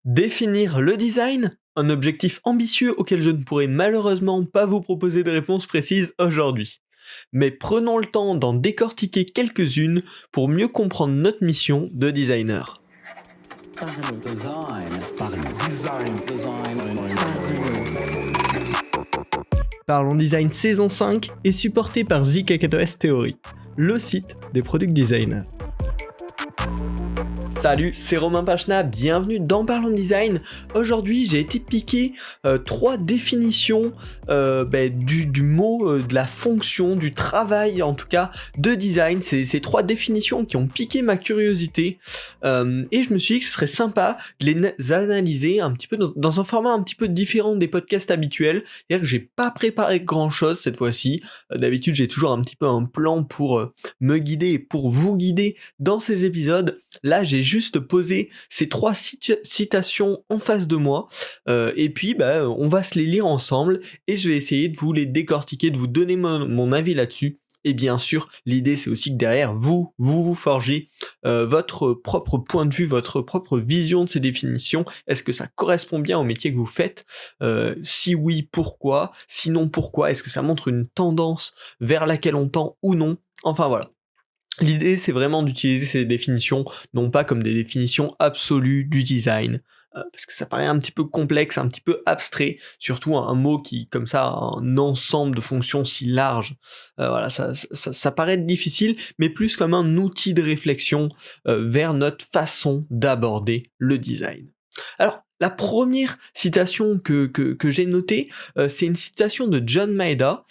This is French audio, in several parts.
Définir le design? Un objectif ambitieux auquel je ne pourrai malheureusement pas vous proposer de réponse précise aujourd'hui. Mais prenons le temps d'en décortiquer quelques-unes pour mieux comprendre notre mission de designer. Parlons Design saison 5 est supporté par ZKS Theory, le site des product designers. Salut, c'est Romain Pachna, bienvenue dans Parlons Design. Aujourd'hui, j'ai été piquer 3 définitions du mot, de la fonction, du travail en tout cas, de design. C'est ces 3 définitions qui ont piqué ma curiosité et je me suis dit que ce serait sympa de les analyser un petit peu dans un format un petit peu différent des podcasts habituels. C'est-à-dire que j'ai pas préparé grand-chose cette fois-ci. D'habitude, j'ai toujours un petit peu un plan pour me guider et pour vous guider dans ces épisodes. Là, j'ai juste posé ces 3 citations en face de moi et puis on va se les lire ensemble et je vais essayer de vous les décortiquer, de vous donner mon avis là-dessus. Et bien sûr, l'idée c'est aussi que derrière vous forgez votre propre point de vue, votre propre vision de ces définitions. Est-ce que ça correspond bien au métier que vous faites? Si oui, pourquoi? Sinon, pourquoi? Est-ce que ça montre une tendance vers laquelle on tend ou non? Enfin voilà. L'idée, c'est vraiment d'utiliser ces définitions, non pas comme des définitions absolues du design, parce que ça paraît un petit peu complexe, un petit peu abstrait, surtout un mot qui, comme ça, a un ensemble de fonctions si large. Voilà, ça paraît difficile, mais plus comme un outil de réflexion vers notre façon d'aborder le design. Alors, la première citation que j'ai notée, c'est une citation de John Maeda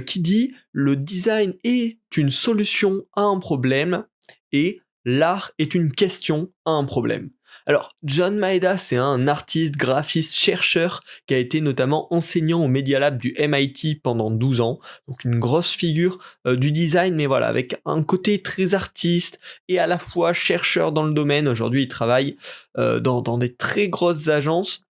qui dit « Le design est une solution à un problème et l'art est une question à un problème ». Alors, John Maeda, c'est un artiste, graphiste, chercheur qui a été notamment enseignant au Media Lab du MIT pendant 12 ans, donc une grosse figure du design, mais voilà, avec un côté très artiste et à la fois chercheur dans le domaine. Aujourd'hui, il travaille dans des très grosses agences.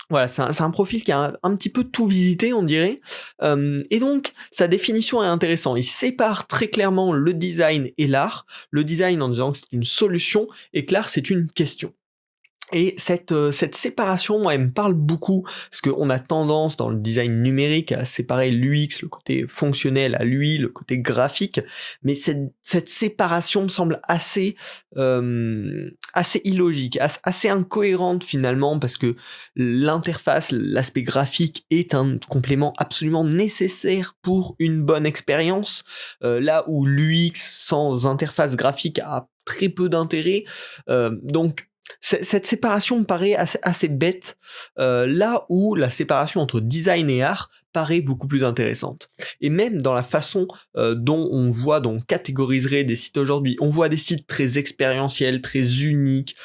Voilà, c'est un profil qui a un petit peu tout visité, on dirait. Et donc, sa définition est intéressante. Il sépare très clairement le design et l'art. Le design en disant que c'est une solution et que l'art, c'est une question. Et cette séparation, moi, elle me parle beaucoup, parce qu'on a tendance dans le design numérique à séparer l'UX, le côté fonctionnel, à l'UI, le côté graphique, mais cette séparation me semble assez illogique, assez incohérente finalement, parce que l'interface, l'aspect graphique est un complément absolument nécessaire pour une bonne expérience, là où l'UX sans interface graphique a très peu d'intérêt, donc cette séparation me paraît assez bête, là où la séparation entre design et art paraît beaucoup plus intéressante. Et même dans la façon dont on catégoriserait des sites aujourd'hui, on voit des sites très expérientiels, très uniques,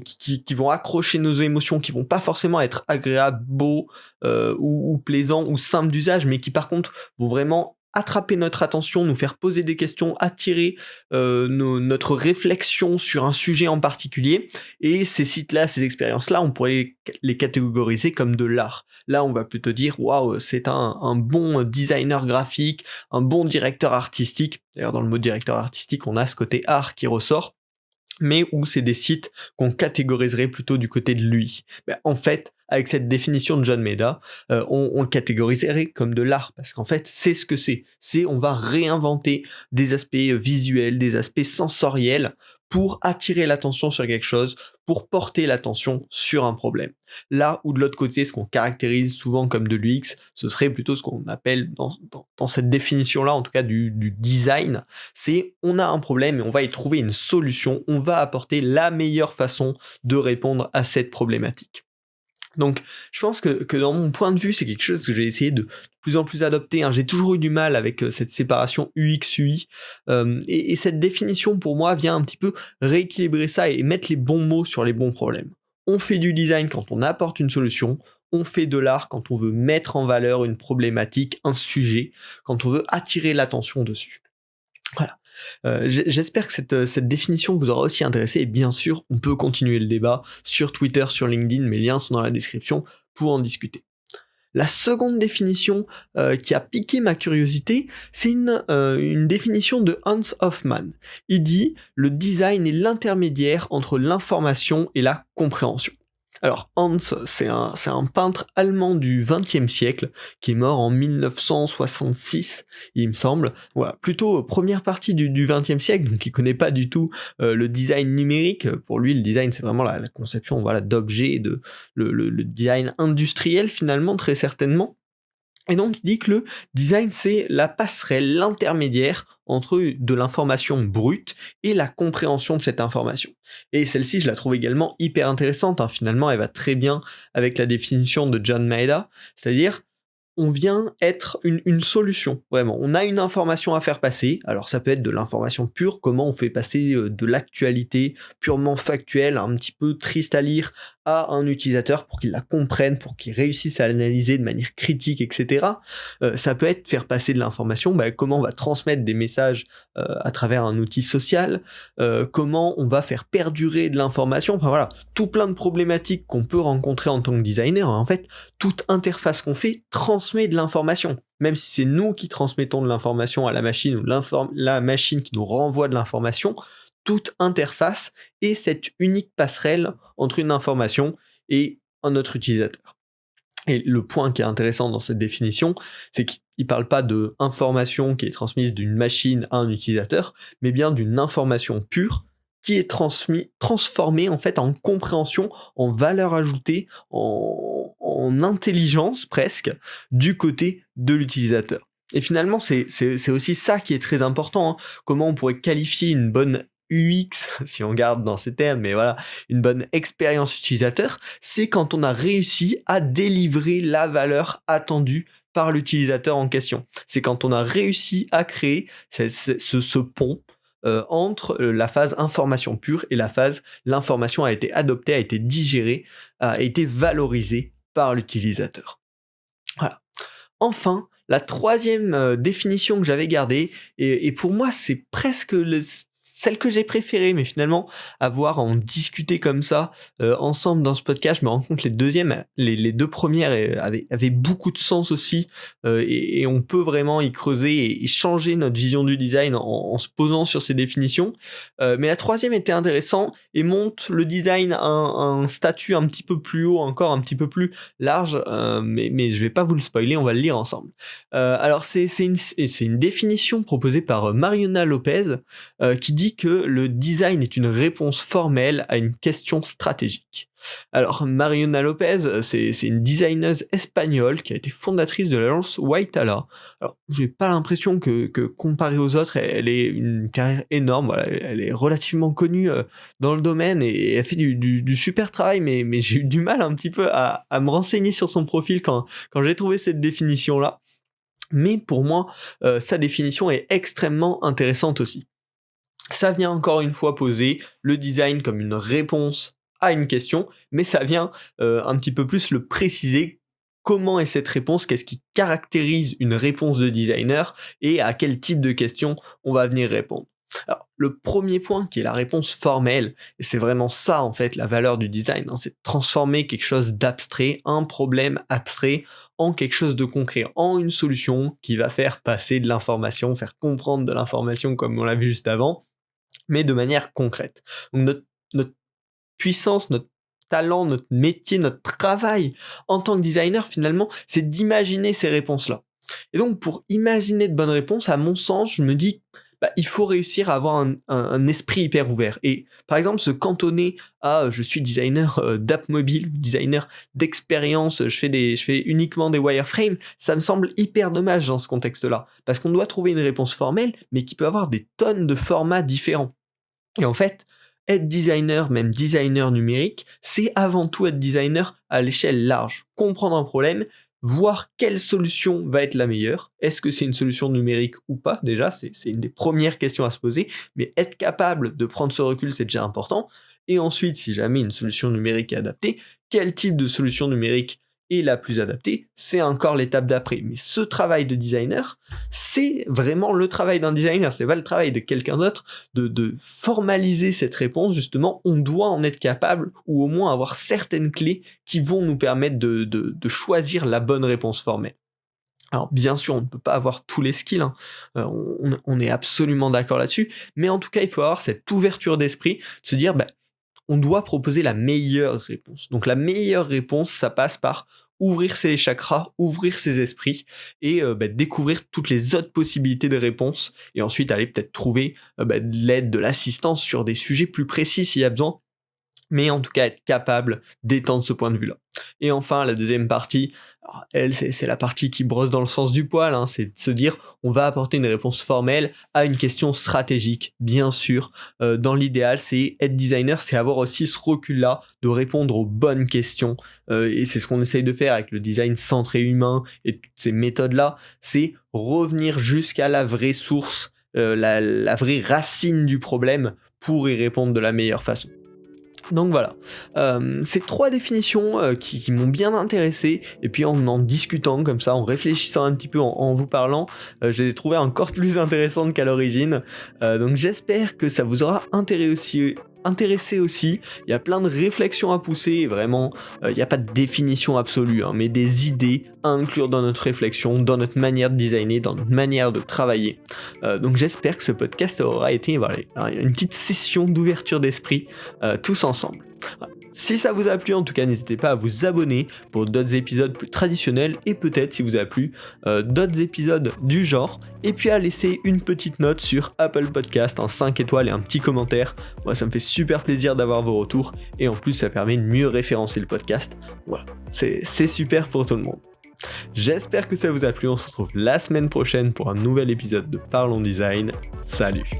qui vont accrocher nos émotions, qui vont pas forcément être agréables, beaux ou plaisants ou simples d'usage, mais qui par contre vont vraiment attraper notre attention, nous faire poser des questions, attirer notre réflexion sur un sujet en particulier. Et ces sites-là, ces expériences-là, on pourrait les catégoriser comme de l'art. Là, on va plutôt dire, waouh, c'est un bon designer graphique, un bon directeur artistique. D'ailleurs, dans le mot directeur artistique, on a ce côté art qui ressort, mais où c'est des sites qu'on catégoriserait plutôt du côté de l'UI. En fait, avec cette définition de John Maeda, on le catégoriserait comme de l'art, parce qu'en fait, c'est ce que c'est. On va réinventer des aspects visuels, des aspects sensoriels, pour attirer l'attention sur quelque chose, pour porter l'attention sur un problème. Là où de l'autre côté, ce qu'on caractérise souvent comme de l'UX, ce serait plutôt ce qu'on appelle dans cette définition-là, en tout cas du design, c'est on a un problème et on va y trouver une solution, on va apporter la meilleure façon de répondre à cette problématique. Donc, je pense que dans mon point de vue, c'est quelque chose que j'ai essayé de plus en plus adopter. J'ai toujours eu du mal avec cette séparation UX-UI. Et cette définition, pour moi, vient un petit peu rééquilibrer ça et mettre les bons mots sur les bons problèmes. On fait du design quand on apporte une solution. On fait de l'art quand on veut mettre en valeur une problématique, un sujet, quand on veut attirer l'attention dessus. Voilà. J'espère que cette définition vous aura aussi intéressé, et bien sûr, on peut continuer le débat sur Twitter, sur LinkedIn, mes liens sont dans la description pour en discuter. La seconde définition qui a piqué ma curiosité, c'est une définition de Hans Hofmann. Il dit « Le design est l'intermédiaire entre l'information et la compréhension ». Alors Hans, c'est un peintre allemand du XXe siècle qui est mort en 1966, il me semble. Voilà, plutôt première partie du XXe siècle, donc il connaît pas du tout le design numérique. Pour lui, le design, c'est vraiment la conception, voilà, d'objets, le design industriel finalement, très certainement. Et donc, il dit que le design, c'est la passerelle, l'intermédiaire entre de l'information brute et la compréhension de cette information. Et celle-ci, je la trouve également hyper intéressante, hein. Finalement, elle va très bien avec la définition de John Maeda, c'est-à-dire on vient être une solution, vraiment. On a une information à faire passer, alors ça peut être de l'information pure, comment on fait passer de l'actualité purement factuelle, un petit peu triste à lire, à un utilisateur pour qu'il la comprenne, pour qu'il réussisse à l'analyser de manière critique, etc. Ça peut être faire passer de l'information, comment on va transmettre des messages à travers un outil social, comment on va faire perdurer de l'information, enfin voilà, tout plein de problématiques qu'on peut rencontrer en tant que designer. En fait, toute interface qu'on fait transmet de l'information. Même si c'est nous qui transmettons de l'information à la machine ou la machine qui nous renvoie de l'information, toute interface est cette unique passerelle entre une information et un autre utilisateur. Et le point qui est intéressant dans cette définition, c'est qu'il ne parle pas de information qui est transmise d'une machine à un utilisateur, mais bien d'une information pure qui est transformée en fait en compréhension, en valeur ajoutée, en intelligence presque du côté de l'utilisateur. Et finalement, c'est aussi ça qui est très important, hein. Comment on pourrait qualifier une bonne UX, si on garde dans ces termes, mais voilà, une bonne expérience utilisateur, c'est quand on a réussi à délivrer la valeur attendue par l'utilisateur en question. C'est quand on a réussi à créer ce pont entre la phase information pure et la phase l'information a été adoptée, a été digérée, a été valorisée par l'utilisateur. Voilà. Enfin, la troisième définition que j'avais gardée, et pour moi c'est presque celle que j'ai préférée, mais finalement, avoir à en discuter comme ça, ensemble dans ce podcast, je me rends compte que les deux premières avaient beaucoup de sens aussi, et on peut vraiment y creuser et changer notre vision du design en se posant sur ces définitions. Mais la troisième était intéressante et monte le design à un statut un petit peu plus haut, encore un petit peu plus large, mais je vais pas vous le spoiler, on va le lire ensemble. Alors c'est une définition proposée par Mariona Lopez, qui dit que le design est une réponse formelle à une question stratégique. Alors Mariona Lopez, c'est une designeuse espagnole qui a été fondatrice de l'agence Waytala. Alors j'ai pas l'impression que comparée aux autres, elle ait une carrière énorme. Voilà, elle est relativement connue dans le domaine et elle fait du super travail, mais j'ai eu du mal un petit peu à me renseigner sur son profil quand j'ai trouvé cette définition-là. Mais pour moi, sa définition est extrêmement intéressante aussi. Ça vient encore une fois poser le design comme une réponse à une question, mais ça vient un petit peu plus le préciser. Comment est cette réponse? Qu'est-ce qui caractérise une réponse de designer et à quel type de question on va venir répondre? Alors, le premier point qui est la réponse formelle, et c'est vraiment ça en fait la valeur du design, hein, c'est de transformer quelque chose d'abstrait, un problème abstrait, en quelque chose de concret, en une solution qui va faire passer de l'information, faire comprendre de l'information comme on l'a vu juste avant, mais de manière concrète. Donc notre puissance, notre talent, notre métier, notre travail en tant que designer, finalement, c'est d'imaginer ces réponses-là. Et donc, pour imaginer de bonnes réponses, à mon sens, je me dis, il faut réussir à avoir un esprit hyper ouvert. Et par exemple, se cantonner à je suis designer d'app mobile, designer d'expérience, je fais uniquement des wireframes, ça me semble hyper dommage dans ce contexte-là. Parce qu'on doit trouver une réponse formelle, mais qui peut avoir des tonnes de formats différents. Et en fait, être designer, même designer numérique, c'est avant tout être designer à l'échelle large. Comprendre un problème, voir quelle solution va être la meilleure. Est-ce que c'est une solution numérique ou pas? Déjà, c'est une des premières questions à se poser. Mais être capable de prendre ce recul, c'est déjà important. Et ensuite, si jamais une solution numérique est adaptée, quel type de solution numérique est la plus adaptée? C'est encore l'étape d'après. Mais ce travail de designer, c'est vraiment le travail d'un designer, c'est pas le travail de quelqu'un d'autre, de formaliser cette réponse, justement, on doit en être capable, ou au moins avoir certaines clés qui vont nous permettre de choisir la bonne réponse formelle. Alors bien sûr, on ne peut pas avoir tous les skills, hein. On est absolument d'accord là-dessus, mais en tout cas, il faut avoir cette ouverture d'esprit, de se dire, on doit proposer la meilleure réponse. Donc la meilleure réponse, ça passe par ouvrir ses chakras, ouvrir ses esprits et découvrir toutes les autres possibilités de réponses et ensuite aller peut-être trouver de l'aide, de l'assistance sur des sujets plus précis s'il y a besoin, mais en tout cas être capable d'étendre ce point de vue-là. Et enfin, la deuxième partie, alors, elle, c'est la partie qui brosse dans le sens du poil, hein, c'est de se dire on va apporter une réponse formelle à une question stratégique, bien sûr. Dans l'idéal, c'est être designer, c'est avoir aussi ce recul-là de répondre aux bonnes questions, et c'est ce qu'on essaye de faire avec le design centré humain et toutes ces méthodes-là, c'est revenir jusqu'à la vraie source, la vraie racine du problème pour y répondre de la meilleure façon. Donc voilà, ces 3 définitions qui m'ont bien intéressé, et puis en discutant comme ça, en réfléchissant un petit peu, en vous parlant, je les ai trouvées encore plus intéressantes qu'à l'origine, donc j'espère que ça vous aura intéressé aussi. Il y a plein de réflexions à pousser, et vraiment, il n'y a pas de définition absolue, hein, mais des idées à inclure dans notre réflexion, dans notre manière de designer, dans notre manière de travailler. Donc j'espère que ce podcast aura été une petite session d'ouverture d'esprit, tous ensemble. Voilà. Si ça vous a plu, en tout cas, n'hésitez pas à vous abonner pour d'autres épisodes plus traditionnels et peut-être, si vous a plu, d'autres épisodes du genre. Et puis à laisser une petite note sur Apple Podcast, 5 étoiles et un petit commentaire. Moi, ça me fait super plaisir d'avoir vos retours et en plus, ça permet de mieux référencer le podcast. Voilà, c'est super pour tout le monde. J'espère que ça vous a plu. On se retrouve la semaine prochaine pour un nouvel épisode de Parlons Design. Salut.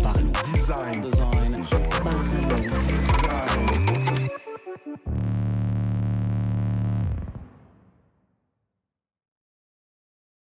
Parlons Design.